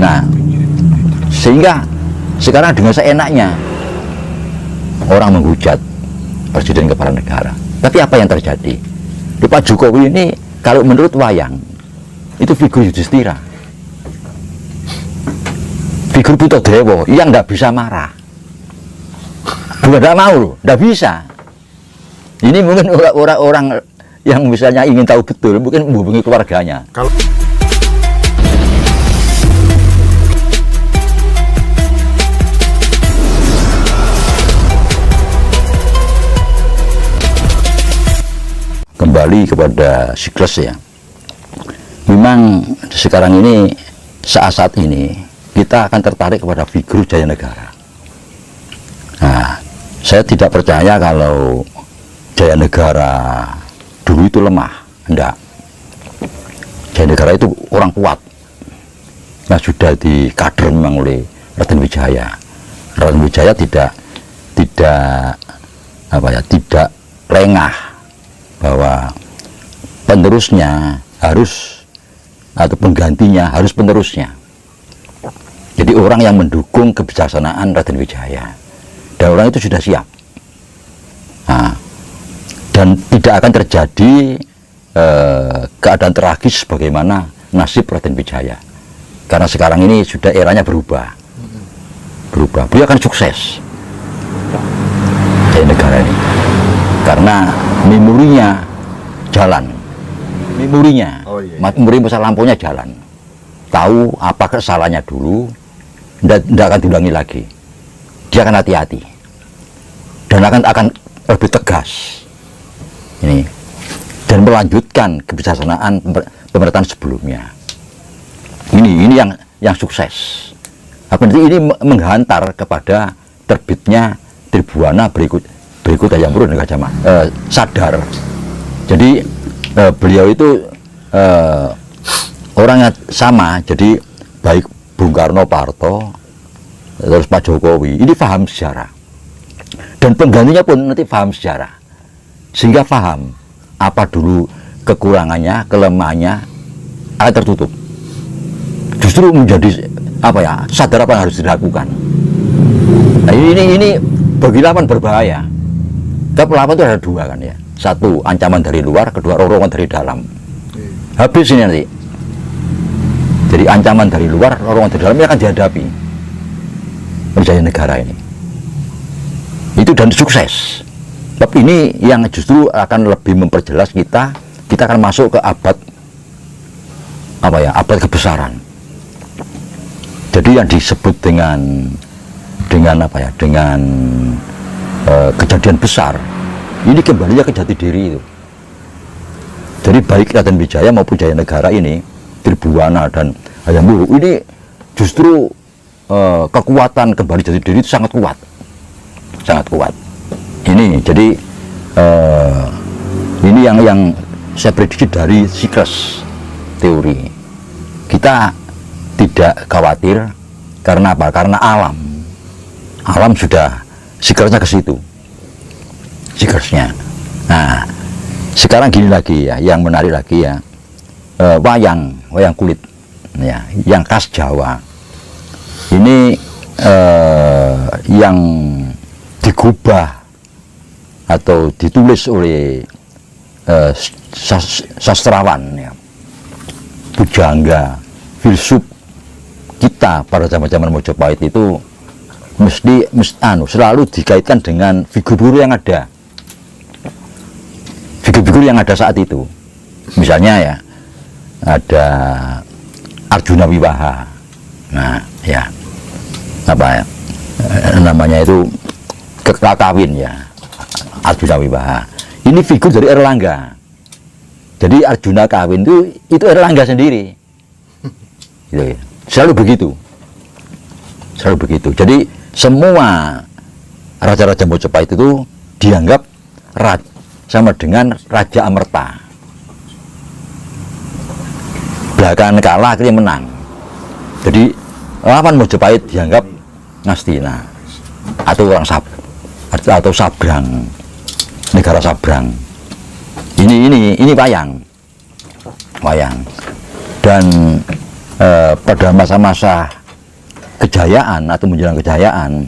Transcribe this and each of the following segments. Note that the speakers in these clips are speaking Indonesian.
Nah, sehingga sekarang dengan seenaknya orang menghujat presiden kepala negara. Tapi apa yang terjadi? Di Pak Jokowi ini kalau menurut wayang itu figur Yudhistira, figur Butodewo yang tidak bisa marah. Bukan tidak mau, tidak bisa. Ini mungkin orang-orang yang misalnya ingin tahu betul, mungkin menghubungi keluarganya. Kembali kepada siklus ya. Memang sekarang ini, saat ini kita akan tertarik kepada figur Jaya Negara. Nah, saya tidak percaya kalau Jaya Negara dulu itu lemah. Enggak. Jaya Negara itu orang kuat. Nah, sudah dikader memang oleh Raden Wijaya. Raden Wijaya tidak lengah bahwa penerusnya harus, atau penggantinya harus penerusnya. Jadi orang yang mendukung kebijaksanaan Raden Wijaya, dan orang itu sudah siap. Nah, dan tidak akan terjadi keadaan tragis bagaimana nasib Raden Wijaya, karena sekarang ini sudah eranya berubah. Beliau akan sukses Jaya Negara ini, karena memorinya jalan, memori masa lampaunya jalan, tahu apa kesalahannya dulu, tidak akan diulangi lagi. Dia akan hati-hati dan akan lebih tegas ini, dan melanjutkan kebijaksanaan pemerintahan sebelumnya. Ini yang sukses. Ini menghantar kepada terbitnya Tribuana berikut Hayam Wuruk dan Gajah Mada, Sadar. Jadi beliau itu orangnya sama. Jadi baik Bung Karno, Pak Harto, terus Pak Jokowi ini paham sejarah, dan penggantinya pun nanti paham sejarah, sehingga paham apa dulu kekurangannya, kelemahannya akan tertutup. Justru menjadi sadar apa yang harus dilakukan. Nah, ini bagi lawan berbahaya. Lawan itu ada dua kan ya. Satu, ancaman dari luar, kedua, rorongan dari dalam. Habis ini nanti. Jadi ancaman dari luar, rorongan dari dalam ini akan dihadapi Jaya Negara ini. Itu dan sukses. Tapi ini yang justru akan lebih memperjelas kita akan masuk ke abad kebesaran. Jadi yang disebut dengan kejadian besar ini kembalinya ke jati diri itu. Jadi baik Raden Wijaya maupun Jaya Negara ini, Tribuana dan Hayam Wuruk ini justru kekuatan kembali jati diri itu sangat kuat. Ini jadi ini yang saya prediksi dari siklus teori. Kita tidak khawatir karena apa? Karena alam sudah siklusnya ke situ. Siklusnya. Nah, sekarang gini lagi ya, yang menarik lagi ya, wayang kulit ya, yang khas Jawa. Ini yang digubah atau ditulis oleh sastrawan ya, pujangga, filsuf kita pada zaman Majapahit itu mesti selalu dikaitkan dengan figur-figur yang ada. Figur-figur yang ada saat itu. Misalnya ya, ada Arjuna Wiwaha. Nah, ya. Namanya itu kekawin ya. Arjuna Wiwaha. Ini figur dari Erlangga. Jadi Arjuna kawin itu Erlangga sendiri. Gitu ya. Selalu begitu. Jadi semua raja-raja Majapahit itu dianggap sama dengan Raja Amerta. Belakangan kalah, akhirnya menang. Jadi lawan Majapahit dianggap Ngastina atau Sabrang, negara Sabrang. Ini wayang. Dan pada masa-masa kejayaan atau menjelang kejayaan,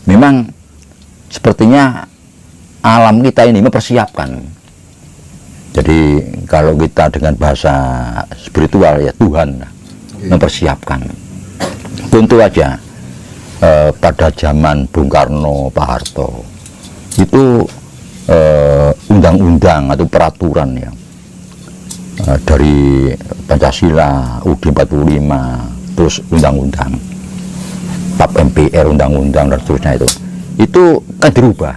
memang sepertinya alam kita ini mempersiapkan. Jadi kalau kita dengan bahasa spiritual ya Tuhan mempersiapkan. Contoh aja pada zaman Bung Karno, Pak Harto itu undang-undang atau peraturan ya dari Pancasila, UUD 45, terus undang-undang PAP MPR, undang-undang dan seterusnya itu kan dirubah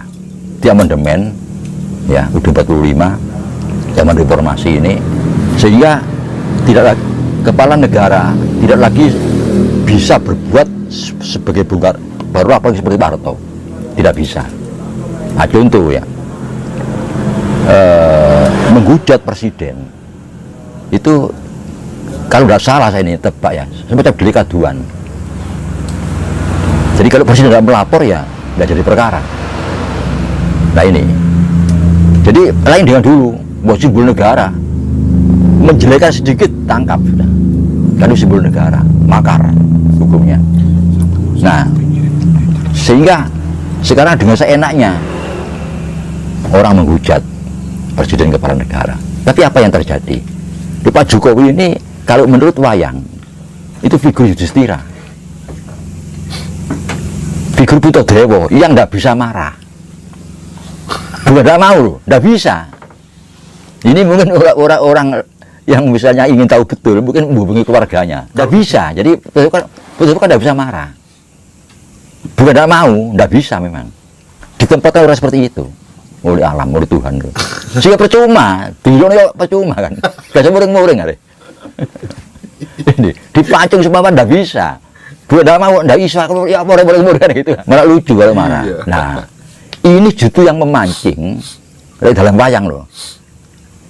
di amandemen ya UUD 45 zaman reformasi ini, sehingga tidak lagi kepala negara tidak lagi bisa berbuat sebagai Bung Karno, baru apalagi seperti Pak Harto, tidak bisa. Nah, contoh ya menghujat presiden itu kalau tidak salah saya ini tebak ya semacam delik aduan. Jadi kalau presiden tidak melapor ya nggak jadi perkara. Nah ini jadi lain dengan dulu, mau simbol negara menjelekkan sedikit tangkap sudah, lalu simbol negara makar hukumnya. Nah sehingga sekarang dengan seenaknya orang menghujat presiden kepala negara. Tapi apa yang terjadi di Pak Jokowi ini, kalau menurut wayang itu figur Yudhistira, figur Butodewo yang tidak bisa marah, bukan tidak mau loh, tidak bisa. Ini mungkin orang-orang yang misalnya ingin tahu betul, mungkin menghubungi keluarganya, tidak bisa. Jadi Butodewo kan tidak bisa marah, bukan tidak mau, tidak bisa memang. Ditempatkan orang seperti itu oleh alam, oleh Tuhan. Sehingga percuma, bilangnya percuma kan. Gak bisa muring-muring hari. Ini dipancung semua tidak bisa. Buat tidak mau, tidak bisa. Ya muring-muring gitu. Malah lucu kalau marah. Nah, ini justru yang memancing dalam wayang loh.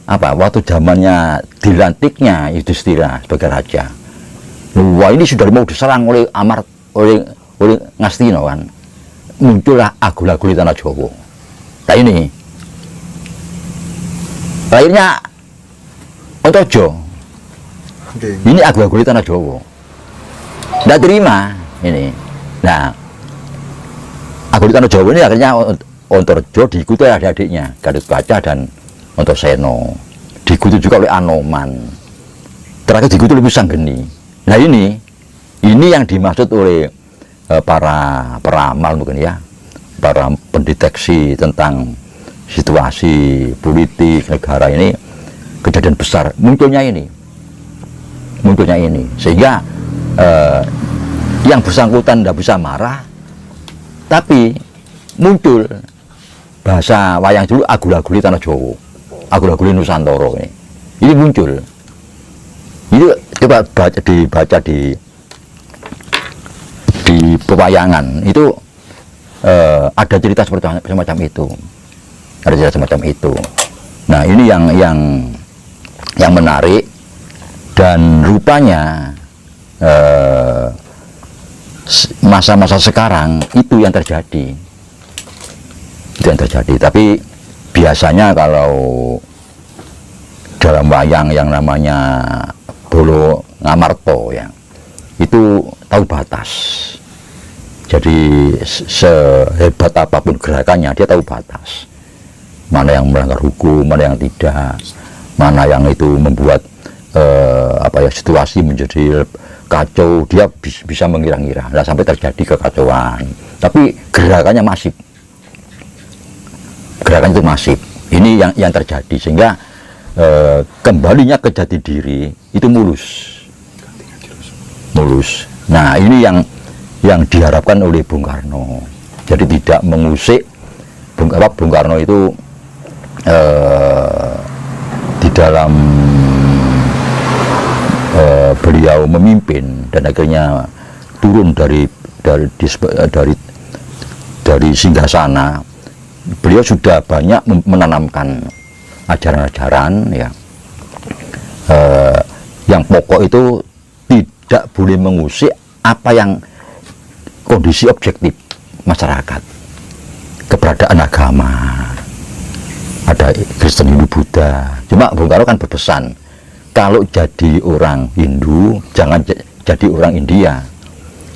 Apa? Waktu zamannya dilantiknya Yudhistira sebagai raja. Wah ini sudah mau diserang oleh oleh Ngastina kan. Muncullah Agul-Agul di tanah Jawa. Nah ini lahirnya Ontojo. Ini Agul-Agul di tanah Jawa. Tidak terima ini. Nah Agul di tanah Jawa ini akhirnya Ontojo diikuti oleh adik-adiknya Gatotkaca dan Antasena, diikuti juga oleh Anoman, terakhir diikuti oleh Wisanggeni. Nah ini yang dimaksud oleh para peramal mungkin ya, para pendeteksi tentang situasi politik negara ini, kejadian besar munculnya ini, sehingga yang bersangkutan tidak bisa marah, tapi muncul bahasa wayang dulu Agul-Agul di tanah Jawa, Agul-Agul di Nusantara ini muncul. Ini coba dibaca di pewayangan itu ada cerita semacam itu, Nah ini yang menarik dan rupanya masa-masa sekarang itu yang terjadi, Tapi biasanya kalau dalam wayang yang namanya Bolo Ngamarta ya, itu tahu batas. Jadi sehebat apapun gerakannya dia tahu batas. Mana yang melanggar hukum, mana yang tidak, mana yang itu membuat situasi menjadi kacau, dia bisa mengira-ngira. Nah, sampai terjadi kekacauan. Tapi gerakannya masif. Gerakan itu masif. Ini yang terjadi sehingga kembalinya ke jati diri itu mulus. Nah, ini yang diharapkan oleh Bung Karno. Jadi tidak mengusik Bung Karno itu di dalam beliau memimpin dan akhirnya turun dari singgasana. Beliau sudah banyak menanamkan ajaran-ajaran ya, yang pokok itu tidak boleh mengusik apa yang kondisi objektif masyarakat, keberadaan agama, ada Kristen, Hindu, Buddha. Cuma Bung Karno kan berpesan, kalau jadi orang Hindu jangan jadi orang India.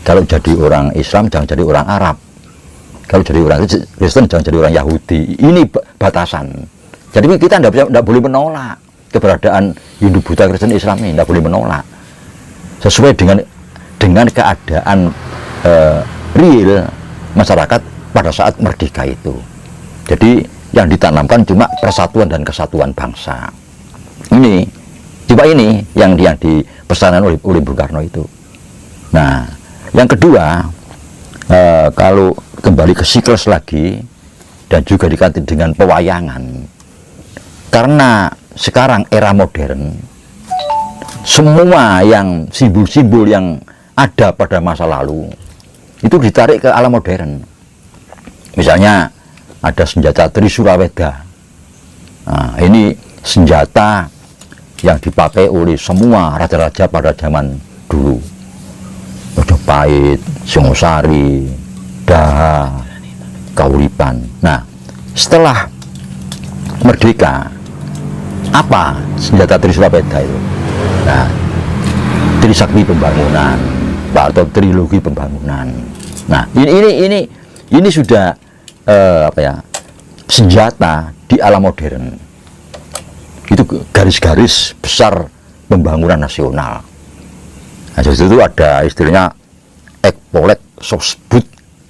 Kalau jadi orang Islam jangan jadi orang Arab. Kalau jadi orang Kristen jangan jadi orang Yahudi. Ini batasan. Jadi kita tidak boleh menolak keberadaan Hindu, Buddha, Kristen, Islam ini. Tidak boleh menolak. Sesuai dengan keadaan real masyarakat pada saat merdeka itu. Jadi yang ditanamkan cuma persatuan dan kesatuan bangsa. Ini coba ini yang dipesankan oleh Bung Karno itu. Nah, yang kedua, kalau kembali ke siklus lagi dan juga dikait dengan pewayangan, karena sekarang era modern, semua yang simbol-simbol yang ada pada masa lalu itu ditarik ke alam modern. Misalnya ada senjata Trisuraweda. Nah, ini senjata yang dipakai oleh semua raja-raja pada zaman dulu. Majapahit, Singosari, Daha, Kauripan. Nah, setelah merdeka, apa senjata Trisuraweda itu? Nah, Trisakti Pembangunan, atau trilogi pembangunan. Nah, ini sudah senjata di alam modern. Itu garis-garis besar pembangunan nasional. Nah, itu ada istilahnya Ekpolek Sosbud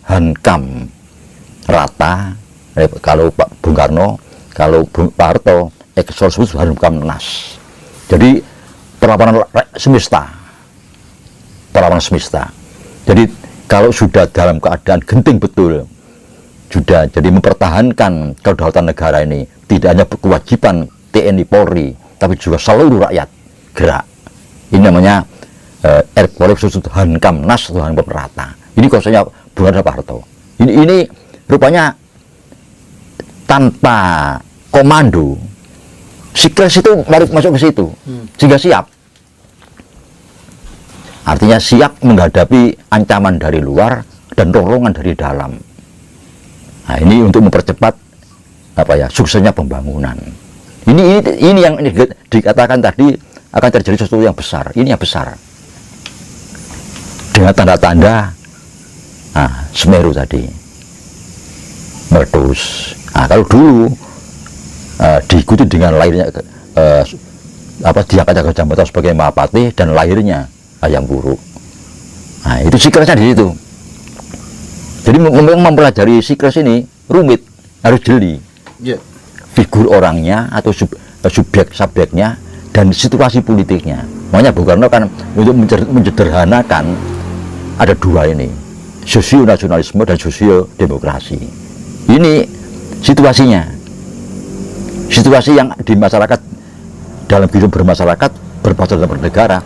Hankam Rata. Kalau Pak Bung Karno, kalau Pak Harto, Sosbud Hankam Nas. Jadi perlawanan semesta. Perlawanan semesta. Jadi kalau sudah dalam keadaan genting betul, sudah jadi mempertahankan kedaulatan negara ini, tidak hanya kewajiban TNI Polri, tapi juga seluruh rakyat gerak. Ini namanya Erkolek Sosbud Hankam Nas atau Hankam Rata. Ini konsepnya Bung Karno Pak Harto. Ini rupanya tanpa komando, sikles itu masuk ke situ, sehingga siap. Artinya siap menghadapi ancaman dari luar dan dorongan dari dalam. Nah, ini untuk mempercepat suksesnya pembangunan. Ini yang dikatakan tadi akan terjadi sesuatu yang besar. Ini yang besar. Dengan tanda-tanda Semeru tadi meletus. Nah, kalau dulu diikuti dengan lahirnya diangkatnya Gajah Mada sebagai Mahapatih dan lahirnya Hayam Wuruk. Nah, itu siklesnya di situ. Jadi memang mempelajari siklus ini rumit, harus jeli. Yeah. Figur orangnya atau subjeknya dan situasi politiknya. Makanya Bung Karno kan untuk menyederhanakan ada dua ini, sosio nasionalisme dan sosio demokrasi. Ini situasinya, situasi yang di masyarakat, dalam kehidupan bermasyarakat, berbangsa dan bernegara,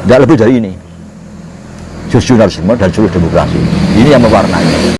tidak lebih dari ini, sosio nasionalisme dan sosio demokrasi. Ini yang mewarnai.